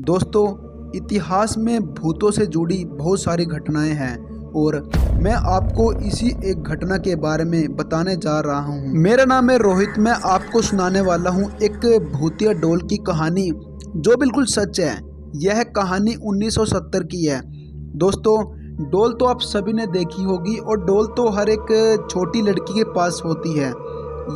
दोस्तों, इतिहास में भूतों से जुड़ी बहुत सारी घटनाएं हैं और मैं आपको इसी एक घटना के बारे में बताने जा रहा हूं। मेरा नाम है रोहित। मैं आपको सुनाने वाला हूं एक भूतिया डॉल की कहानी जो बिल्कुल सच है। यह कहानी 1970 की है। दोस्तों, डॉल तो आप सभी ने देखी होगी और डॉल तो हर एक छोटी लड़की के पास होती है।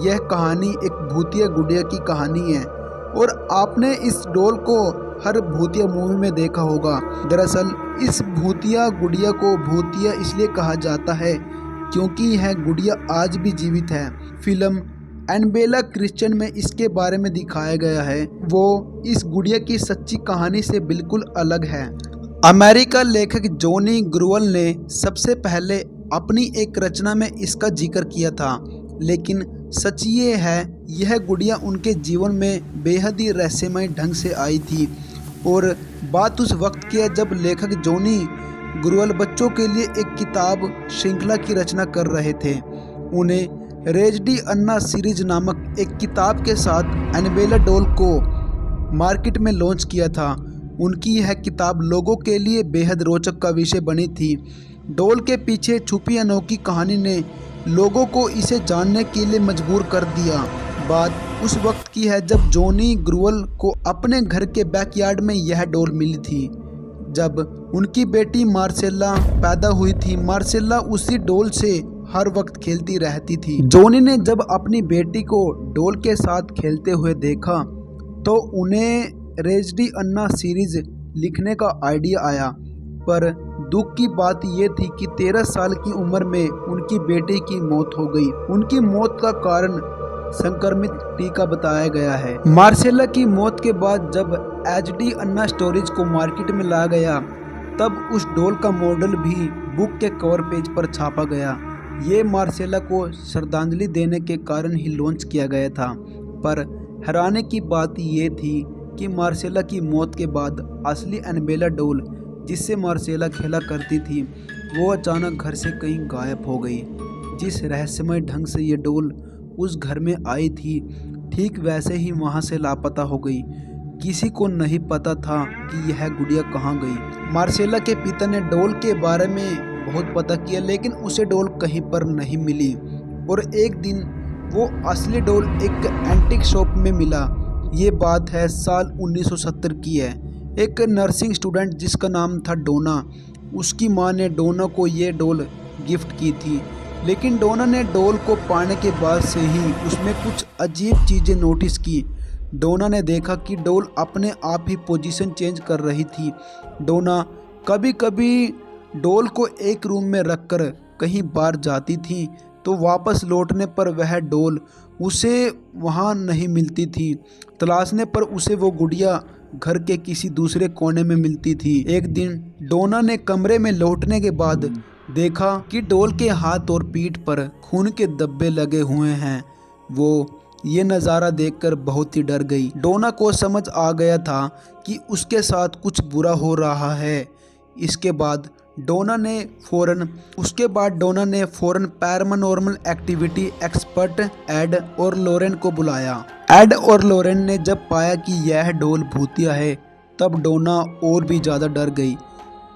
यह कहानी एक भूतिया गुड़िया की कहानी है और आपने इस डॉल को हर भूतिया मूवी में देखा होगा। दरअसल इस भूतिया गुड़िया को भूतिया इसलिए कहा जाता है क्योंकि यह गुड़िया आज भी जीवित है। फिल्म एनाबेला क्रिश्चियन में इसके बारे में दिखाया गया है। वो इस गुड़िया की सच्ची कहानी से बिल्कुल अलग है। अमेरिका लेखक जॉनी ग्रुअल ने सबसे पहले अपनी एक रचना में इसका जिक्र किया था, लेकिन सच ये है यह गुड़िया उनके जीवन में बेहद ही रहस्यमय ढंग से आई थी। और बात उस वक्त की है जब लेखक जॉनी ग्रुअल बच्चों के लिए एक किताब श्रृंखला की रचना कर रहे थे। उन्हें रेज डी अन्ना सीरीज नामक एक किताब के साथ एनाबेला डॉल को मार्केट में लॉन्च किया था। उनकी यह किताब लोगों के लिए बेहद रोचक का विषय बनी थी। डॉल के पीछे छुपी अनोखी कहानी ने लोगों को इसे जानने के लिए मजबूर कर दिया। बात उस वक्त की है जब जॉनी ग्रुअल को अपने घर के बैकयार्ड में यह डॉल मिली थी। जब उनकी बेटी मार्सेला पैदा हुई थी, मार्सेला उसी डॉल से हर वक्त खेलती रहती थी। जॉनी ने जब अपनी बेटी को डॉल के साथ खेलते हुए देखा तो उन्हें रेज डी अन्ना सीरीज लिखने का आइडिया आया। पर दुख की बात यह थी कि 13 साल की उम्र में उनकी बेटी की मौत हो गई। उनकी मौत का कारण संक्रमित टीका बताया गया है। मार्सेला की मौत के बाद जब एच डी अन्ना स्टोरीज को मार्केट में लाया गया तब उस डॉल का मॉडल भी बुक के कवर पेज पर छापा गया। ये मार्सेला को श्रद्धांजलि देने के कारण ही लॉन्च किया गया था। पर हैरानी की बात ये थी कि मार्सेला की मौत के बाद असली एनाबेला डॉल जिससे मार्सेला खेला करती थी वो अचानक घर से कहीं गायब हो गई। जिस रहस्यमय ढंग से ये डॉल उस घर में आई थी ठीक वैसे ही वहाँ से लापता हो गई। किसी को नहीं पता था कि यह गुड़िया कहाँ गई। मार्सेला के पिता ने डॉल के बारे में बहुत पता किया लेकिन उसे डॉल कहीं पर नहीं मिली। और एक दिन वो असली डॉल एक एंटीक शॉप में मिला। ये बात है साल 1970 की है। एक नर्सिंग स्टूडेंट जिसका नाम था डोना, उसकी मां ने डोना को ये डॉल गिफ्ट की थी। लेकिन डोना ने डॉल को पाने के बाद से ही उसमें कुछ अजीब चीज़ें नोटिस की। डोना ने देखा कि डॉल अपने आप ही पोजीशन चेंज कर रही थी। डोना कभी कभी डॉल को एक रूम में रखकर कहीं बाहर जाती थी तो वापस लौटने पर वह डॉल उसे वहाँ नहीं मिलती थी। तलाशने पर उसे वो गुड़िया घर के किसी दूसरे कोने में मिलती थी। एक दिन डोना ने कमरे में लौटने के बाद देखा कि डॉल के हाथ और पीठ पर खून के धब्बे लगे हुए हैं। वो ये नज़ारा देखकर बहुत ही डर गई। डोना को समझ आ गया था कि उसके साथ कुछ बुरा हो रहा है। इसके बाद डोना ने फौरन पैरानॉर्मल एक्टिविटी एक्सपर्ट एड और लोरेन को बुलाया। एड और लोरेन ने जब पाया कि यह डॉल भूतिया है तब डोना और भी ज़्यादा डर गई।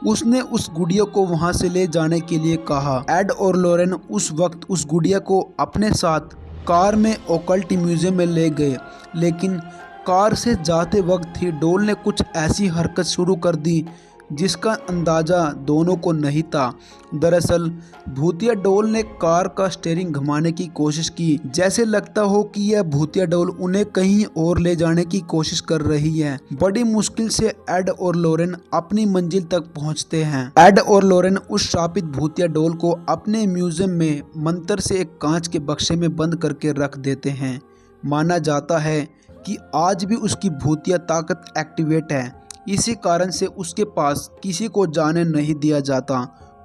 उसने उस गुड़िया को वहाँ से ले जाने के लिए कहा। एड और लोरेन उस वक्त उस गुड़िया को अपने साथ कार में ओकल्ट म्यूजियम में ले गए। लेकिन कार से जाते वक्त ही डॉल ने कुछ ऐसी हरकत शुरू कर दी जिसका अंदाज़ा दोनों को नहीं था। दरअसल भूतिया डॉल ने कार का स्टीयरिंग घुमाने की कोशिश की, जैसे लगता हो कि यह भूतिया डॉल उन्हें कहीं और ले जाने की कोशिश कर रही है। बड़ी मुश्किल से एड और लोरेन अपनी मंजिल तक पहुंचते हैं। एड और लोरेन उस श्रापित भूतिया डॉल को अपने म्यूजियम में मंत्र से एक कांच के बक्से में बंद करके रख देते हैं। माना जाता है कि आज भी उसकी भूतिया ताकत एक्टिवेट है। इसी कारण से उसके पास किसी को जाने नहीं दिया जाता।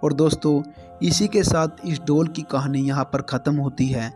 और दोस्तों, इसी के साथ इस डॉल की कहानी यहाँ पर ख़त्म होती है।